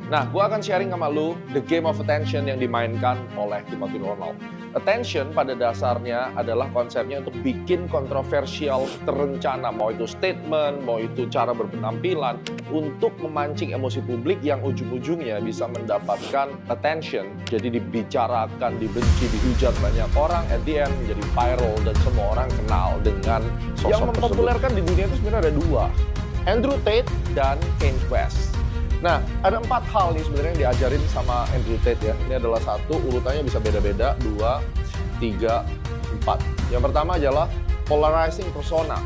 Nah, gue akan sharing sama lu the game of attention yang dimainkan oleh Timothy Ronald. Attention pada dasarnya adalah konsepnya untuk bikin kontroversial terencana, mau itu statement, mau itu cara berpenampilan, untuk memancing emosi publik yang ujung-ujungnya bisa mendapatkan attention. Jadi dibicarakan, dibenci, dihujat banyak orang, at the end menjadi viral dan semua orang kenal dengan sosok yang mempopulerkan tersebut. Di dunia itu sebenarnya ada dua, Andrew Tate dan Kanye West. Nah, ada 4 hal nih sebenarnya yang diajarin sama Andrew Tate ya. Ini adalah 1, urutannya bisa beda-beda, 2, 3, 4. Yang pertama adalah polarizing persona.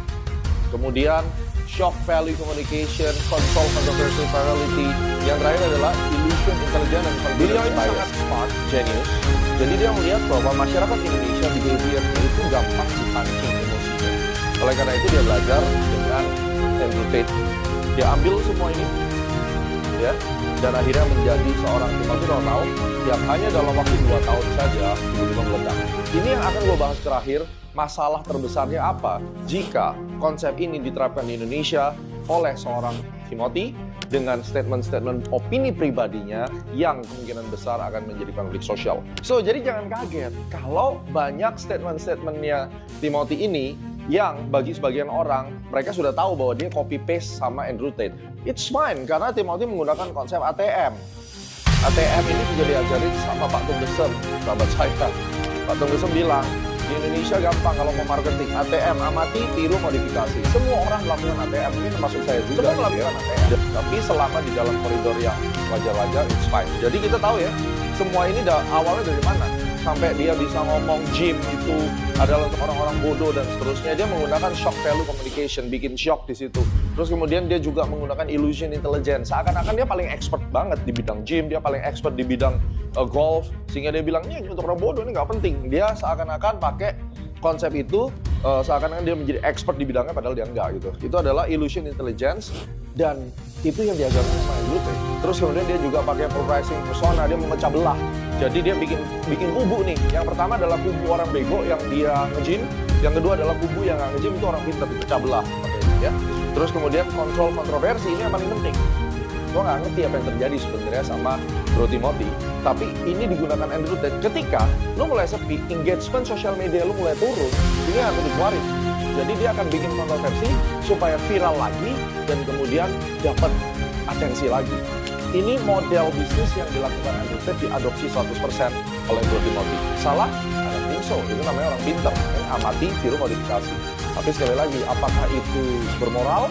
Kemudian shock value communication, control controversial virality. Yang terakhir adalah illusion intelligence dan confidence bias. Beliau ini sangat smart, genius. Jadi dia melihat bahwa masyarakat Indonesia behavior itu gampang dipancing emosinya. Oleh karena itu dia belajar dengan Andrew Tate. Dia ambil semua ini, ya, dan akhirnya menjadi seorang Timothy Ronald yang hanya dalam waktu 2 tahun saja tiba-tiba meledak. Ini yang akan gue bahas terakhir, masalah terbesarnya apa jika konsep ini diterapkan di Indonesia oleh seorang Timothy dengan statement-statement opini pribadinya yang kemungkinan besar akan menjadi konflik sosial. So, jadi jangan kaget kalau banyak statement-statementnya Timothy ini yang bagi sebagian orang, mereka sudah tahu bahwa dia copy-paste sama Andrew Tate. It's fine, karena Timothy menggunakan konsep ATM. ATM ini juga diajarin sama Pak Tung Desem, sahabat saya. Pak Tung Desem bilang, di Indonesia gampang kalau mau marketing. ATM, amati, tiru, modifikasi. Semua orang melakukan ATM, ini termasuk saya juga. Semua melakukan ATM. Tapi selama di dalam koridor yang wajar-wajar, it's fine. Jadi kita tahu ya, semua ini awalnya dari mana? Sampai dia bisa ngomong gym itu adalah untuk orang-orang bodoh dan seterusnya. Dia menggunakan shock value communication, bikin shock di situ. Terus kemudian dia juga menggunakan illusion intelligence. Seakan-akan dia paling expert banget di bidang gym, dia paling expert di bidang golf. Sehingga dia bilang, ini untuk orang bodoh, ini nggak penting. Dia seakan-akan pakai konsep itu, seakan-akan dia menjadi expert di bidangnya padahal dia enggak gitu. Itu adalah illusion intelligence dan itu yang diajarkan sama Andrew Tate. Terus kemudian dia juga pakai polarizing persona, dia memecah belah. Jadi dia bikin kubu nih. Yang pertama adalah kubu orang bego yang dia nge-gym. Yang kedua adalah kubu yang nggak nge-gym, itu orang pintar, dipecah belah. Ya. Terus kemudian kontrol kontroversi, ini yang paling penting. Gue nggak ngerti apa yang terjadi sebenarnya sama Bro Timothy. Tapi ini digunakan Andrew Tate. Ketika lo mulai sepi, engagement sosial media lo mulai turun, ini akan dikeluarin. Jadi dia akan bikin kontroversi supaya viral lagi dan kemudian dapat atensi lagi. Ini model bisnis yang dilakukan Andrew Tate diadopsi 100% oleh Bro Timothy. Salah? I don't think so. Itu namanya orang pintar. Amati, tiru, modifikasi. Tapi sekali lagi, apakah itu bermoral?